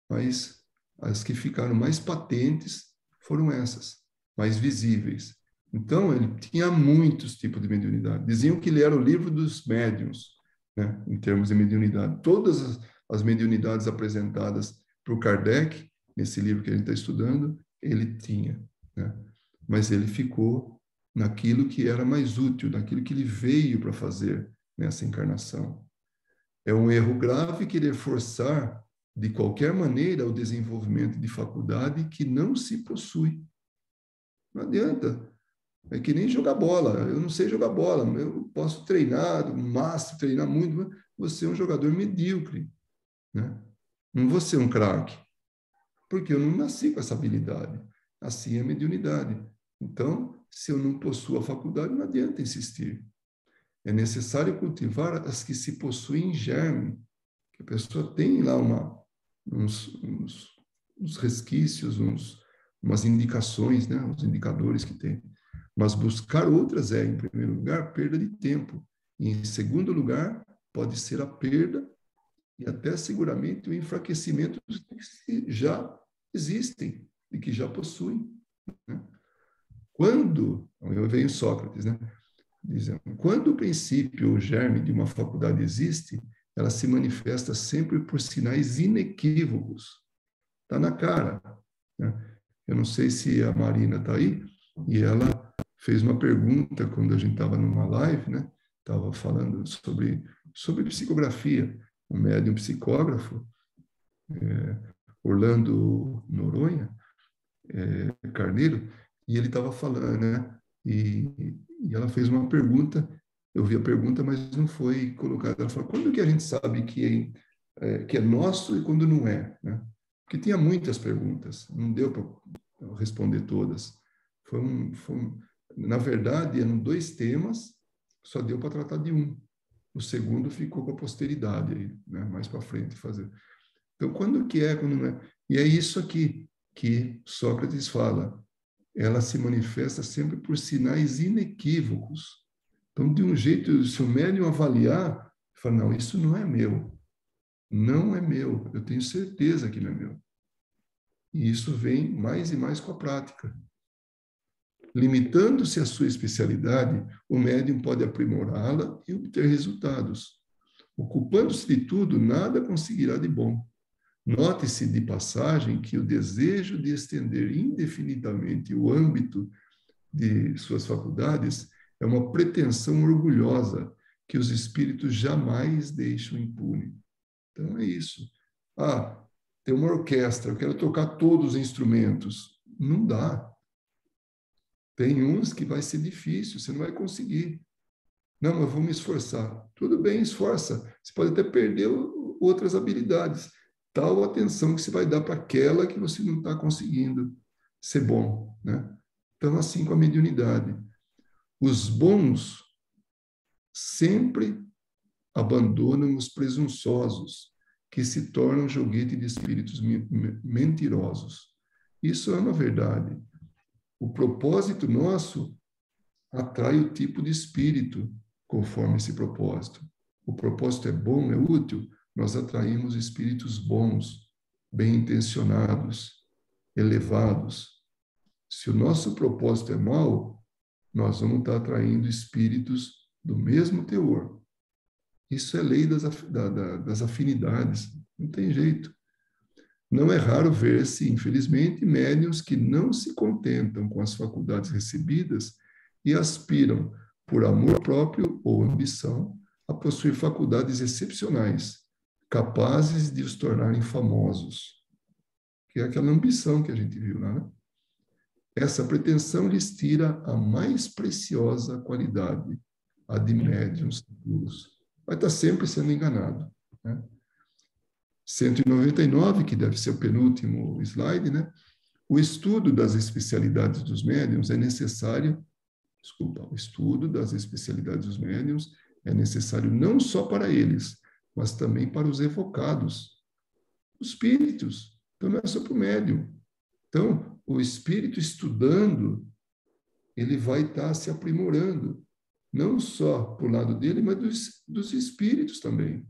mas as que ficaram mais patentes foram essas, mais visíveis. Então, ele tinha muitos tipos de mediunidade. Diziam que ele era o livro dos médiuns, né, em termos de mediunidade. Todas as mediunidades apresentadas por Kardec, nesse livro que a gente está estudando, ele tinha, né? Mas ele ficou naquilo que era mais útil, naquilo que ele veio para fazer nessa encarnação. É um erro grave querer forçar, de qualquer maneira, o desenvolvimento de faculdade que não se possui. Não adianta. É que nem jogar bola. Eu não sei jogar bola. Eu posso treinar, máximo, treinar muito, mas você é um jogador medíocre, né? Não vou ser um craque, porque eu não nasci com essa habilidade. Assim é a mediunidade. Então, se eu não possuo a faculdade, não adianta insistir. É necessário cultivar as que se possuem em germe, que a pessoa tem lá uns resquícios, umas indicações, né? Os indicadores que tem. Mas buscar outras é, em primeiro lugar, perda de tempo. E, em segundo lugar, pode ser a perda e até seguramente o enfraquecimento dos que já existem e que já possuem, né? Quando, eu venho Sócrates, né? Dizendo, quando o princípio ou germe de uma faculdade existe, ela se manifesta sempre por sinais inequívocos. Está na cara, né? Eu não sei se a Marina está aí, e ela fez uma pergunta quando a gente estava numa live, né? Estava falando sobre psicografia. Um médium psicógrafo, Orlando Noronha, Carneiro, e ele estava falando, né? E ela fez uma pergunta, eu vi a pergunta, mas não foi colocada. Ela falou: quando que a gente sabe que é nosso e quando não é, né? Porque tinha muitas perguntas, não deu para responder todas. Na verdade, eram 2 temas, só deu para tratar de um. O segundo ficou com a posteridade, aí, né? Mais para frente fazer. Então, quando que é, quando não é? E é isso aqui que Sócrates fala. Ela se manifesta sempre por sinais inequívocos. Então, de um jeito, se o médium avaliar, fala: não, isso não é meu. Não é meu. Eu tenho certeza que não é meu. E isso vem mais e mais com a prática. Limitando-se à sua especialidade, o médium pode aprimorá-la e obter resultados. Ocupando-se de tudo, nada conseguirá de bom. Note-se de passagem que o desejo de estender indefinidamente o âmbito de suas faculdades é uma pretensão orgulhosa que os espíritos jamais deixam impune. Então é isso. Ah, tem uma orquestra, eu quero tocar todos os instrumentos. Não dá. Tem uns que vai ser difícil, você não vai conseguir. Não, mas eu vou me esforçar. Tudo bem, esforça. Você pode até perder outras habilidades. Tal atenção que você vai dar para aquela que você não está conseguindo ser bom, né? Então, assim com a mediunidade. Os bons sempre abandonam os presunçosos, que se tornam joguete de espíritos mentirosos. Isso é uma verdade. O propósito nosso atrai o tipo de espírito conforme esse propósito. O propósito é bom, é útil, nós atraímos espíritos bons, bem intencionados, elevados. Se o nosso propósito é mau, nós vamos estar atraindo espíritos do mesmo teor. Isso é lei das afinidades, não tem jeito. Não é raro ver-se, infelizmente, médiuns que não se contentam com as faculdades recebidas e aspiram, por amor próprio ou ambição, a possuir faculdades excepcionais, capazes de os tornarem famosos, que é aquela ambição que a gente viu lá, né? Essa pretensão lhes tira a mais preciosa qualidade, a de médiuns puros. Vai estar sempre sendo enganado, né? 199, que deve ser o penúltimo slide, né? O estudo das especialidades dos médiuns é necessário, o estudo das especialidades dos médiuns é necessário não só para eles, mas também para os evocados, os espíritos. Então, não é só para o médium. Então, o espírito estudando, ele vai estar se aprimorando, não só para o lado dele, mas dos espíritos também.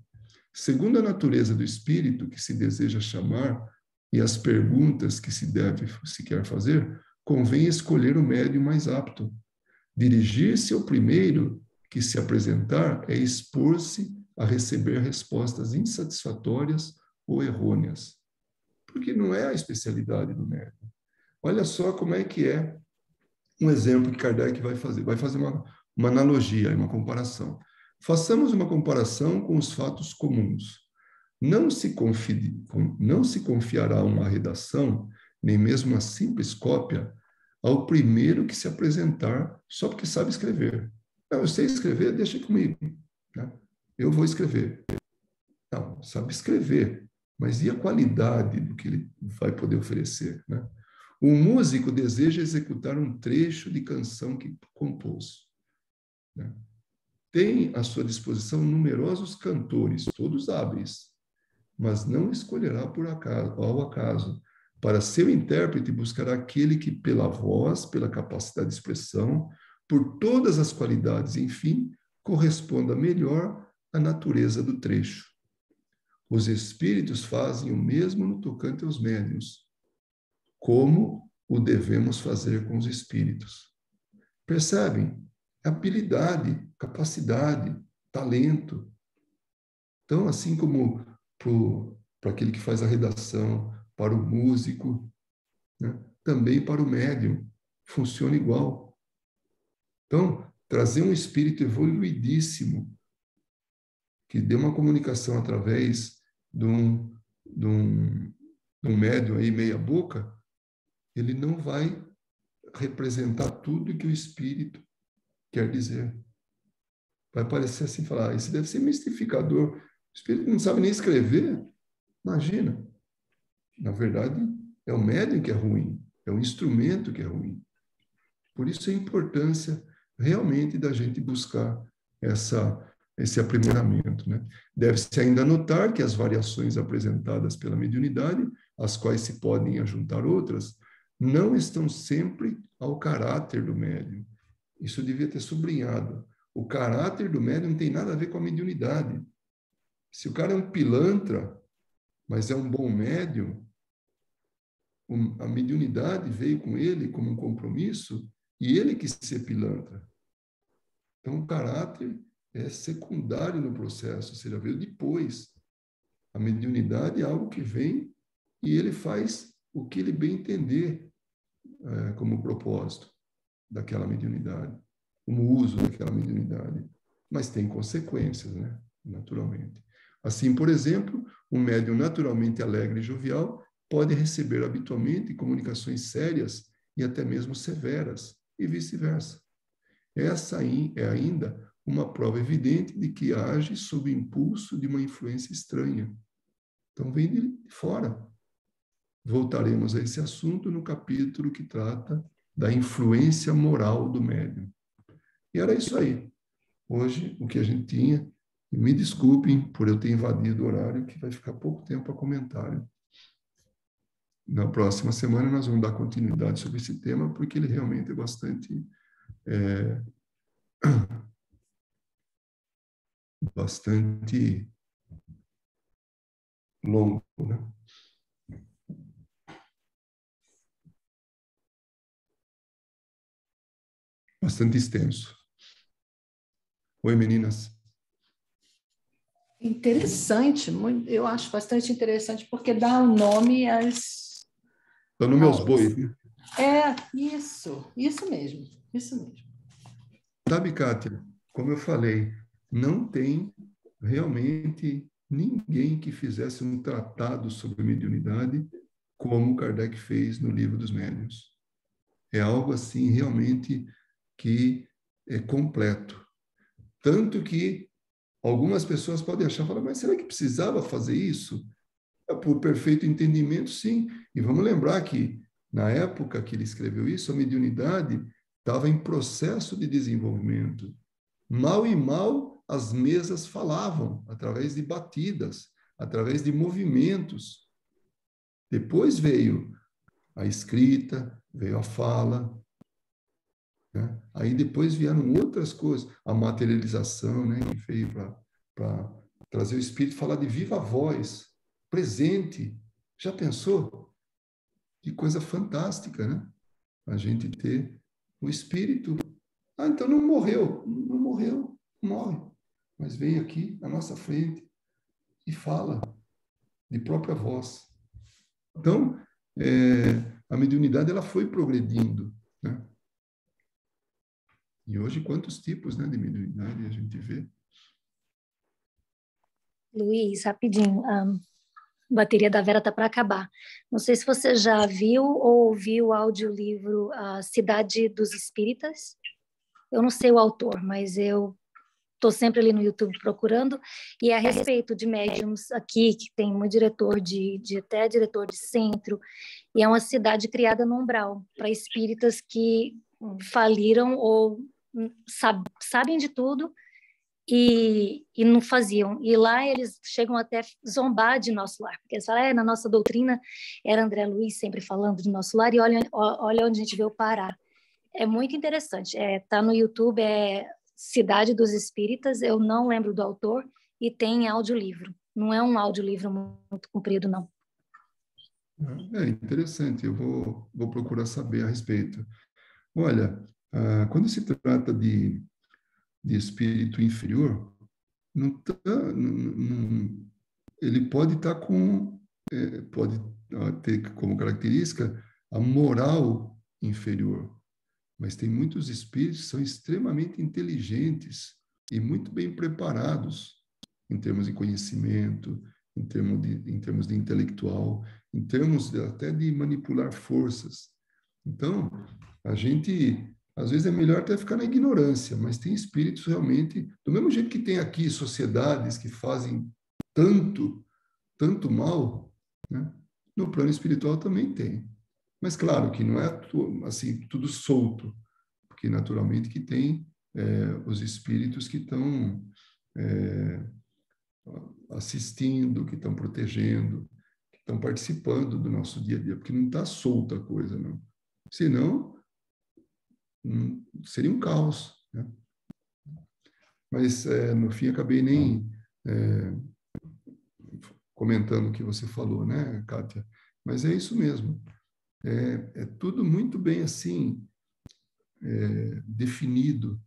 Segundo a natureza do espírito que se deseja chamar e as perguntas que se quer fazer, convém escolher o médium mais apto. Dirigir-se ao primeiro que se apresentar é expor-se a receber respostas insatisfatórias ou errôneas, porque não é a especialidade do médium. Olha só como é que é um exemplo que Kardec vai fazer. Vai fazer uma analogia, uma comparação. Façamos uma comparação com os fatos comuns. Não se confiará uma redação, nem mesmo uma simples cópia, ao primeiro que se apresentar só porque sabe escrever. Não, eu sei escrever, deixa comigo, né? Eu vou escrever. Não, sabe escrever, mas e a qualidade do que ele vai poder oferecer, né? O músico deseja executar um trecho de canção que compôs, né? Tem à sua disposição numerosos cantores, todos hábeis, mas não escolherá por acaso, ao acaso. Para seu intérprete, buscará aquele que, pela voz, pela capacidade de expressão, por todas as qualidades, enfim, corresponda melhor à natureza do trecho. Os espíritos fazem o mesmo no tocante aos médiuns, como o devemos fazer com os espíritos. Percebem? Habilidade, capacidade, talento. Então, assim como para aquele que faz a redação, para o músico, né? Também para o médium, funciona igual. Então, trazer um espírito evoluidíssimo, que dê uma comunicação através de um, de um médium aí meia boca, ele não vai representar tudo que o espírito quer dizer. Vai parecer assim, falar, isso deve ser mistificador. O espírito não sabe nem escrever. Imagina. Na verdade, é o médium que é ruim, é o instrumento que é ruim. Por isso a importância realmente da gente buscar esse aprimoramento, né? Deve-se ainda notar que as variações apresentadas pela mediunidade, às quais se podem ajuntar outras, não estão sempre ao caráter do médium. Isso devia ter sublinhado. O caráter do médium não tem nada a ver com a mediunidade. Se o cara é um pilantra, mas é um bom médium, a mediunidade veio com ele como um compromisso e ele quis ser pilantra. Então, o caráter é secundário no processo, ou seja, veio depois. A mediunidade é algo que vem e ele faz o que ele bem entender como propósito daquela mediunidade, como uso daquela mediunidade. Mas tem consequências, né? Naturalmente. Assim, por exemplo, um médium naturalmente alegre e jovial pode receber habitualmente comunicações sérias e até mesmo severas, e vice-versa. Essa aí é ainda uma prova evidente de que age sob o impulso de uma influência estranha. Então, vem de fora. Voltaremos a esse assunto no capítulo que trata da influência moral do médium. E era isso aí. Hoje, o que a gente tinha, e me desculpem por eu ter invadido o horário, que vai ficar pouco tempo para comentário. Na próxima semana, nós vamos dar continuidade sobre esse tema, porque ele realmente é bastante longo, né? bastante extenso. Oi, meninas. Interessante, eu acho bastante interessante, porque dá um nome Dá nome aos bois, né? Isso mesmo, isso mesmo. Sabe, Kátia, como eu falei, não tem realmente ninguém que fizesse um tratado sobre mediunidade como Kardec fez no Livro dos Médiuns. É algo assim realmente que é completo. Tanto que algumas pessoas podem achar, falar, mas será que precisava fazer isso? Por perfeito entendimento, sim. E vamos lembrar que, na época que ele escreveu isso, a mediunidade estava em processo de desenvolvimento. Mal e mal, as mesas falavam, através de batidas, através de movimentos. Depois veio a escrita, veio a fala, né? Aí depois vieram outras coisas, a materialização, né, que veio para trazer o espírito, falar de viva voz, presente. Já pensou? Que coisa fantástica, né? A gente ter o espírito. Ah, então não morreu. Não morreu, morre. Mas vem aqui à nossa frente e fala de própria voz. Então, a mediunidade ela foi progredindo, né? E hoje, quantos tipos, né, de mediunidade a gente vê? Luiz, rapidinho, a bateria da Vera tá para acabar. Não sei se você já viu ou ouviu o audiolivro A Cidade dos Espíritas. Eu não sei o autor, mas eu estou sempre ali no YouTube procurando, e é a respeito de médiums aqui, que tem um diretor até diretor de centro, e é uma cidade criada no umbral, para espíritas que faliram ou sabem de tudo, e não faziam. E lá eles chegam até zombar de nosso lar, porque eles falam, na nossa doutrina era André Luiz sempre falando de nosso lar, e olha onde a gente veio parar. É muito interessante. Tá no YouTube, Cidade dos Espíritas, eu não lembro do autor, e tem audiolivro. Não é um audiolivro muito comprido, não. É interessante, eu vou procurar saber a respeito. Olha, quando se trata de espírito inferior, ele pode estar pode ter como característica a moral inferior, mas tem muitos espíritos que são extremamente inteligentes e muito bem preparados em termos de conhecimento, em termos de intelectual, em termos até de manipular forças. Então, a gente, às vezes, é melhor até ficar na ignorância, mas tem espíritos realmente, do mesmo jeito que tem aqui sociedades que fazem tanto mal, né? No plano espiritual também tem. Mas, claro, que não é assim, tudo solto, porque, naturalmente, que tem os espíritos que estão assistindo, que estão protegendo, que estão participando do nosso dia a dia, porque não está solta a coisa, não. Senão, seria um caos, né? Mas, no fim, acabei nem comentando o que você falou, né, Kátia? Mas é isso mesmo. É tudo muito bem, assim, definido.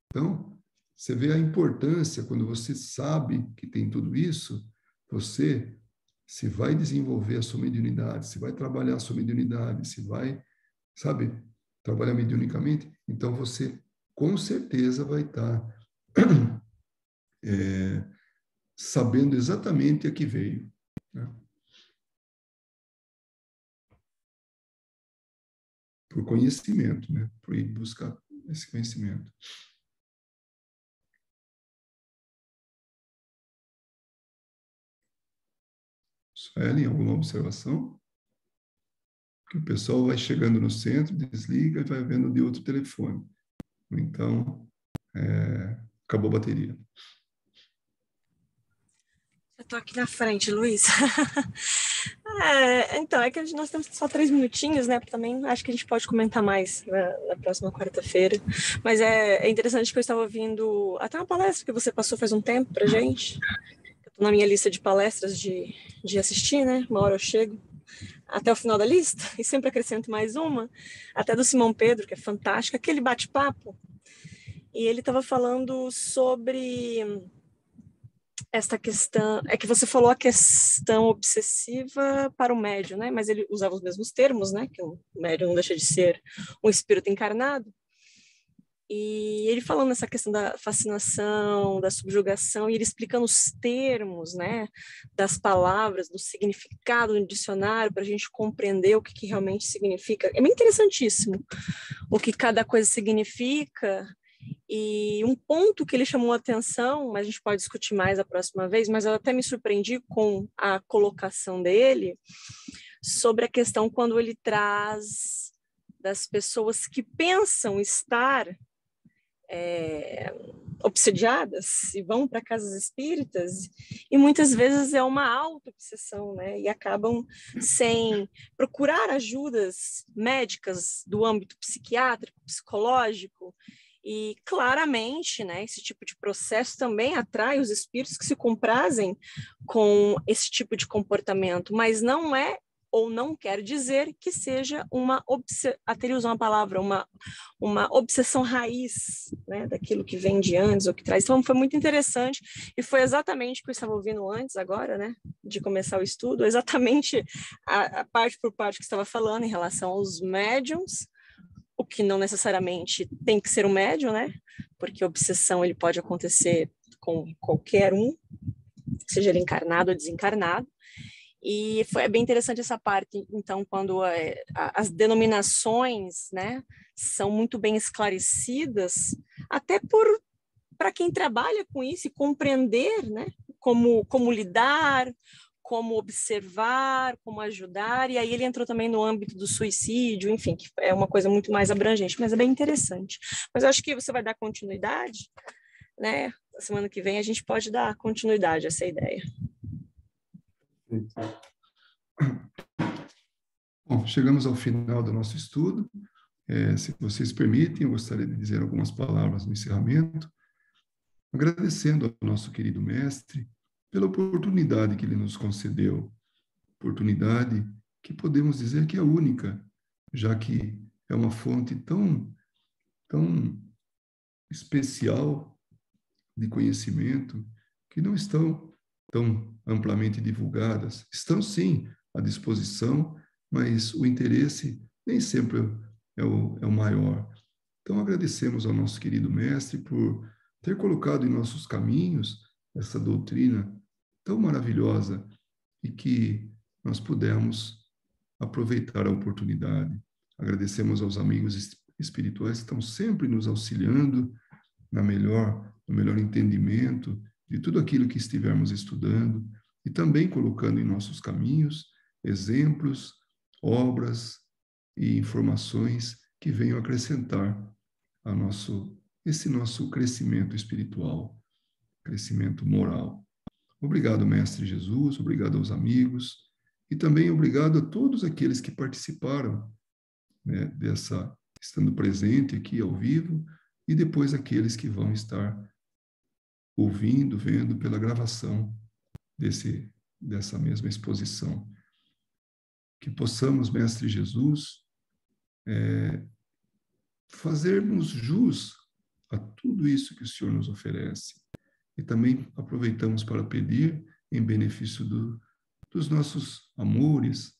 Então, você vê a importância, quando você sabe que tem tudo isso, você se vai desenvolver a sua mediunidade, se vai trabalhar a sua mediunidade, se vai, sabe, trabalhar mediunicamente, então você com certeza vai estar sabendo exatamente a que veio, né? Por conhecimento, né? Por ir buscar esse conhecimento. Suelen, alguma observação? Que o pessoal vai chegando no centro, desliga e vai vendo de outro telefone. Então, acabou a bateria. Eu tô aqui na frente, Luiz. Então, é que nós temos só 3 minutinhos, né? Também acho que a gente pode comentar mais na próxima quarta-feira. Mas é interessante que eu estava ouvindo até uma palestra que você passou faz um tempo pra gente. Eu tô na minha lista de palestras de assistir, né? Uma hora eu chego. até o final da lista, e sempre acrescento mais uma, até do Simão Pedro, que é fantástico, aquele bate-papo. E ele estava falando sobre esta questão, é que você falou a questão obsessiva para o médium, né? Mas ele usava os mesmos termos, né? Que o médium não deixa de ser um espírito encarnado. E ele falando essa questão da fascinação, da subjugação, e ele explicando os termos, né, das palavras, do significado no dicionário, para a gente compreender o que realmente significa. É bem interessantíssimo o que cada coisa significa. E um ponto que ele chamou a atenção, mas a gente pode discutir mais a próxima vez, mas eu até me surpreendi com a colocação dele sobre a questão quando ele traz das pessoas que pensam estar obsediadas e vão para casas espíritas, e muitas vezes é uma auto-obsessão, né? E acabam sem procurar ajudas médicas do âmbito psiquiátrico, psicológico. E claramente, né, esse tipo de processo também atrai os espíritos que se comprazem com esse tipo de comportamento, mas não é ou não quer dizer que seja uma até ele usou uma palavra, uma obsessão raiz, né, daquilo que vem de antes ou que traz. Então foi muito interessante e foi exatamente o que eu estava ouvindo antes agora, né, de começar o estudo, exatamente a parte por parte que estava falando em relação aos médiums, o que não necessariamente tem que ser um médium, né, porque obsessão ele pode acontecer com qualquer um, seja ele encarnado ou desencarnado. E foi bem interessante essa parte, então, quando as denominações, né, são muito bem esclarecidas, até para quem trabalha com isso e compreender, né, como lidar, como observar, como ajudar, e aí ele entrou também no âmbito do suicídio, enfim, que é uma coisa muito mais abrangente, mas é bem interessante. Mas eu acho que você vai dar continuidade, né, na semana que vem a gente pode dar continuidade a essa ideia. Bom, chegamos ao final do nosso estudo. Se vocês permitem, eu gostaria de dizer algumas palavras no encerramento, agradecendo ao nosso querido mestre pela oportunidade que ele nos concedeu, oportunidade que podemos dizer que é única, já que é uma fonte tão especial de conhecimento que não estão tão amplamente divulgadas. Estão, sim, à disposição, mas o interesse nem sempre é o maior. Então, agradecemos ao nosso querido mestre por ter colocado em nossos caminhos essa doutrina tão maravilhosa e que nós pudemos aproveitar a oportunidade. Agradecemos aos amigos espirituais que estão sempre nos auxiliando no melhor entendimento de tudo aquilo que estivermos estudando e também colocando em nossos caminhos exemplos, obras e informações que venham acrescentar esse nosso crescimento espiritual, crescimento moral. Obrigado, Mestre Jesus, obrigado aos amigos e também obrigado a todos aqueles que participaram, né, estando presente aqui ao vivo, e depois aqueles que vão estar ouvindo, vendo pela gravação dessa mesma exposição. Que possamos, Mestre Jesus, fazermos jus a tudo isso que o Senhor nos oferece. E também aproveitamos para pedir em benefício dos nossos amores,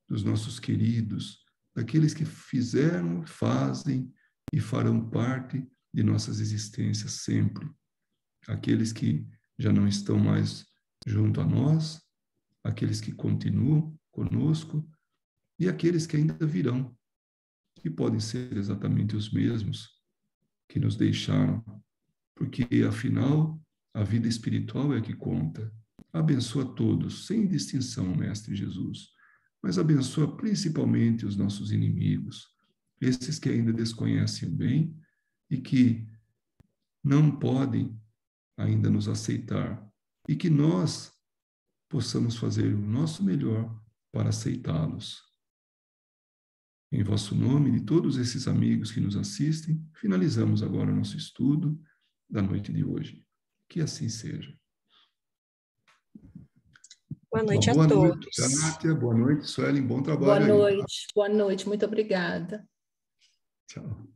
dos nossos queridos, daqueles que fizeram, fazem e farão parte de nossas existências sempre. Aqueles que já não estão mais junto a nós, aqueles que continuam conosco e aqueles que ainda virão, que podem ser exatamente os mesmos que nos deixaram, porque, afinal, a vida espiritual é que conta. Abençoa todos, sem distinção, Mestre Jesus, mas abençoa principalmente os nossos inimigos, esses que ainda desconhecem o bem e que não podem ainda nos aceitar, e que nós possamos fazer o nosso melhor para aceitá-los. Em vosso nome, de todos esses amigos que nos assistem, finalizamos agora o nosso estudo da noite de hoje. Que assim seja. Boa noite a Boa todos. noite, Kátia. Boa noite, Suelen. Bom trabalho aí. Boa noite, muito obrigada. Tchau.